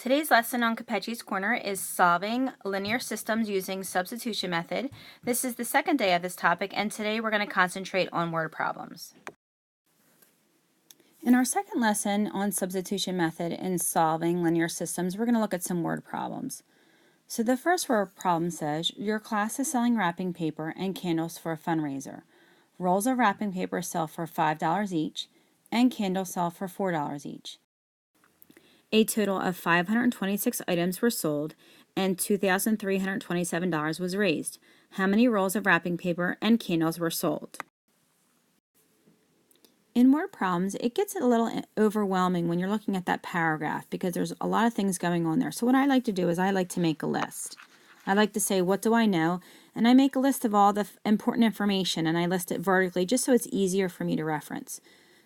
Today's lesson on Capechi's Corner is solving linear systems using substitution method. This is the second day of this topic, and today we're going to concentrate on word problems. In our second lesson on substitution method in solving linear systems, we're going to look at some word problems. So the first word problem says, your class is selling wrapping paper and candles for a fundraiser. Rolls of wrapping paper sell for $5 each, and candles sell for $4 each. A total of 526 items were sold and $2,327 was raised. How many rolls of wrapping paper and candles were sold? In word problems, it gets a little overwhelming when you're looking at that paragraph because there's a lot of things going on there. So what I like to do is I like to make a list. I like to say, what do I know? And I make a list of all the important information and I list it vertically just so it's easier for me to reference.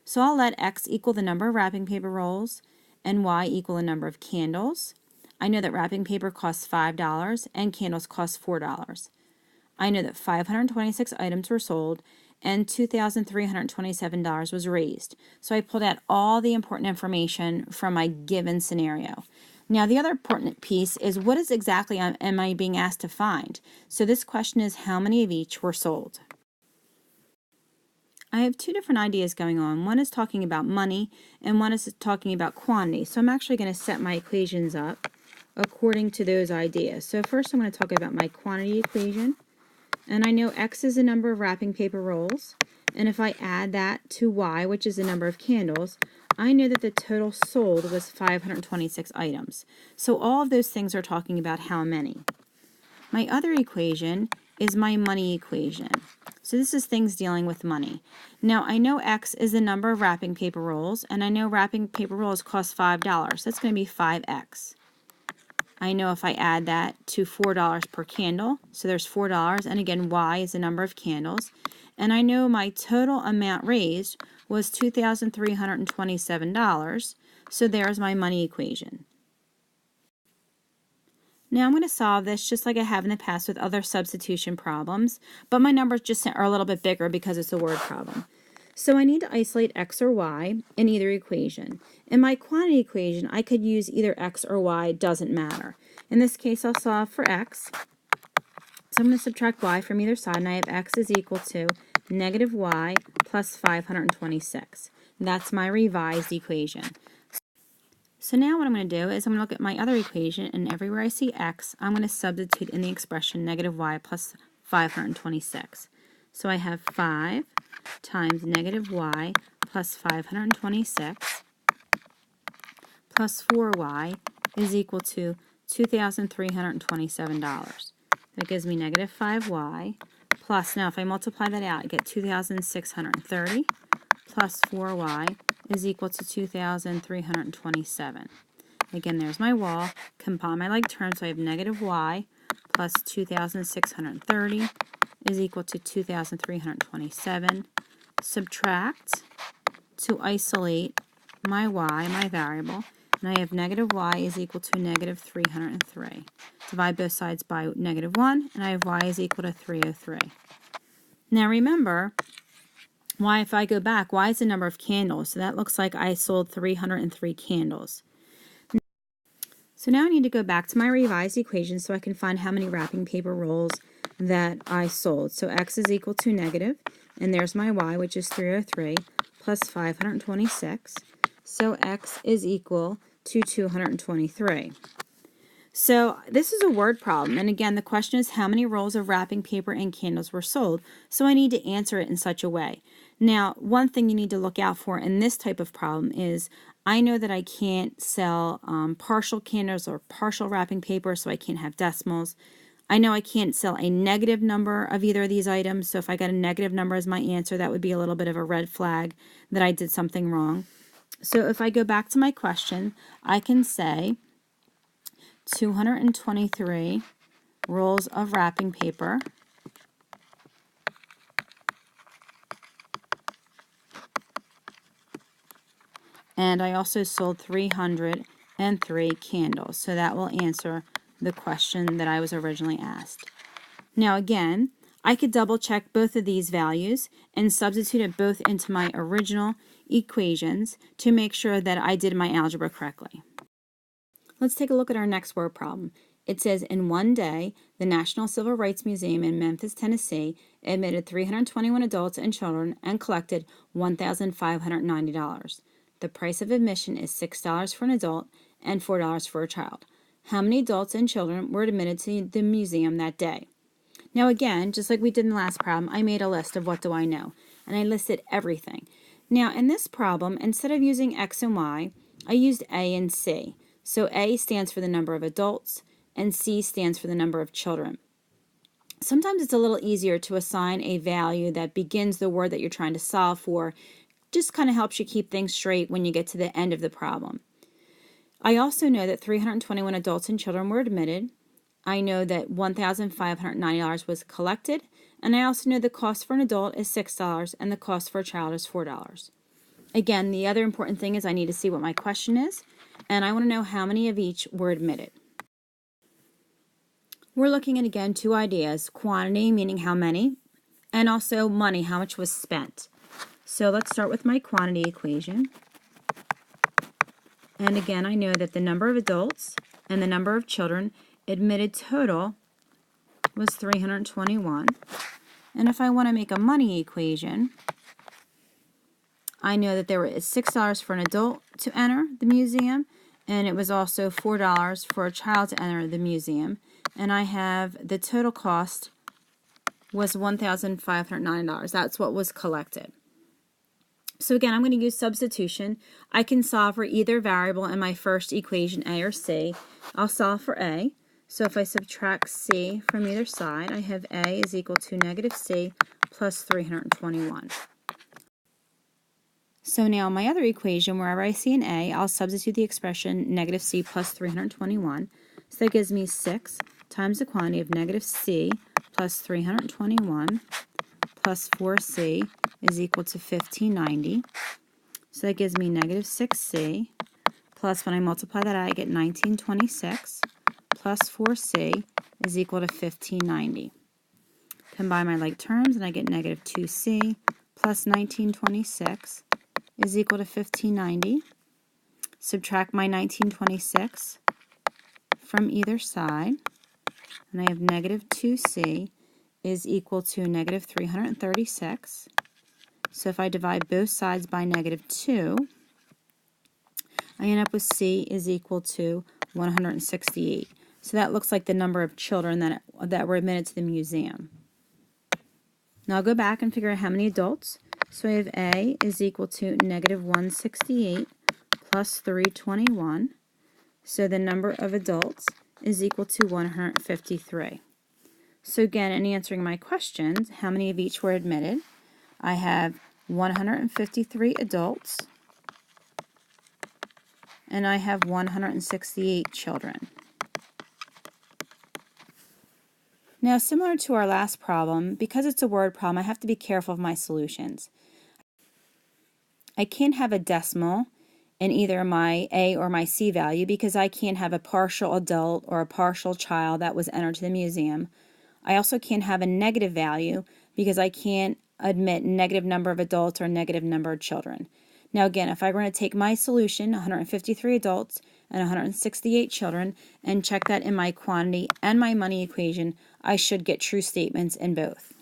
So I'll let X equal the number of wrapping paper rolls and Y equal the number of candles. I know that wrapping paper costs $5 and candles cost $4. I know that 526 items were sold and $2,327 was raised. So I pulled out all the important information from my given scenario. Now the other important piece is what is exactly am I being asked to find? So this question is how many of each were sold? I have two different ideas going on. One is talking about money and one is talking about quantity. So I'm actually going to set my equations up according to those ideas. So first I'm going to talk about my quantity equation. And I know X is the number of wrapping paper rolls. And if I add that to Y, which is the number of candles, I know that the total sold was 526 items. So all of those things are talking about how many. My other equation is my money equation. So this is things dealing with money. Now I know X is the number of wrapping paper rolls, and I know wrapping paper rolls cost $5. That's going to be 5X. I know if I add that to $4 per candle, so there's $4, and again Y is the number of candles, and I know my total amount raised was $2,327, so there's my money equation. Now I'm going to solve this just like I have in the past with other substitution problems, but my numbers just are a little bit bigger because it's a word problem. So I need to isolate X or Y in either equation. In my quantity equation, I could use either X or Y, it doesn't matter. In this case, I'll solve for X. So I'm going to subtract Y from either side, and I have X is equal to negative Y plus 526. That's my revised equation. So now what I'm going to do is I'm going to look at my other equation, and everywhere I see X, I'm going to substitute in the expression negative Y plus 526. So I have 5 times negative Y plus 526 plus 4Y is equal to $2,327. That gives me negative 5Y plus, now if I multiply that out, I get 2,630 plus 4Y is equal to 2,327. Again, there's my wall. Combine my like terms, so I have negative Y plus 2,630 is equal to 2,327. Subtract to isolate my Y, my variable, and I have negative Y is equal to negative 303. Divide both sides by negative 1, and I have Y is equal to 303. Now remember, Y, if I go back, Y is the number of candles, so that looks like I sold 303 candles. So now I need to go back to my revised equation so I can find how many wrapping paper rolls that I sold. So X is equal to negative, and there's my Y, which is 303, plus 526. So X is equal to 223. So this is a word problem, and again, the question is how many rolls of wrapping paper and candles were sold, so I need to answer it in such a way. Now, one thing you need to look out for in this type of problem is I know that I can't sell partial candles or partial wrapping paper, so I can't have decimals. I know I can't sell a negative number of either of these items, so if I got a negative number as my answer, that would be a little bit of a red flag that I did something wrong. So if I go back to my question, I can say 223 rolls of wrapping paper and I also sold 303 candles. So that will answer the question that I was originally asked. Now again, I could double check both of these values and substitute it both into my original equations to make sure that I did my algebra correctly. Let's take a look at our next word problem. It says, in one day, the National Civil Rights Museum in Memphis, Tennessee, admitted 321 adults and children and collected $1,590. The price of admission is $6 for an adult and $4 for a child. How many adults and children were admitted to the museum that day? Now again, just like we did in the last problem, I made a list of what do I know, and I listed everything. Now in this problem, instead of using X and Y, I used A and C. So A stands for the number of adults, and C stands for the number of children. Sometimes it's a little easier to assign a value that begins the word that you're trying to solve for. Just kind of helps you keep things straight when you get to the end of the problem. I also know that 321 adults and children were admitted. I know that $1,590 was collected, and I also know the cost for an adult is $6 and the cost for a child is $4. Again, the other important thing is I need to see what my question is, and I want to know how many of each were admitted. We're looking at, again, two ideas, quantity, meaning how many, and also money, how much was spent. So let's start with my quantity equation. And again, I know that the number of adults and the number of children admitted total was 321. And if I want to make a money equation, I know that there was $6 for an adult to enter the museum, and it was also $4 for a child to enter the museum. And I have the total cost was $1,509. That's what was collected. So again, I'm going to use substitution. I can solve for either variable in my first equation, A or C. I'll solve for A. So if I subtract C from either side, I have A is equal to negative C plus 321. So now my other equation, wherever I see an A, I'll substitute the expression negative C plus 321. So that gives me 6 times the quantity of negative C plus 321 plus 4C is equal to 1590. So that gives me negative 6C plus, when I multiply that out, I get 1926 plus 4C is equal to 1590. Combine my like terms and I get negative 2C plus 1926 is equal to 1590. Subtract my 1926 from either side, and I have negative 2C is equal to negative 336. So if I divide both sides by negative 2, I end up with C is equal to 168. So that looks like the number of children that were admitted to the museum. Now I'll go back and figure out how many adults. So I have A is equal to negative 168 plus 321. So the number of adults is equal to 153. So again, in answering my questions, how many of each were admitted? I have 153 adults, and I have 168 children. Now, similar to our last problem, because it's a word problem, I have to be careful of my solutions. I can't have a decimal in either my A or my C value because I can't have a partial adult or a partial child that was entered to the museum. I also can't have a negative value because I can't admit negative number of adults or negative number of children. Now again, if I were going to take my solution, 153 adults and 168 children, and check that in my quantity and my money equation, I should get true statements in both.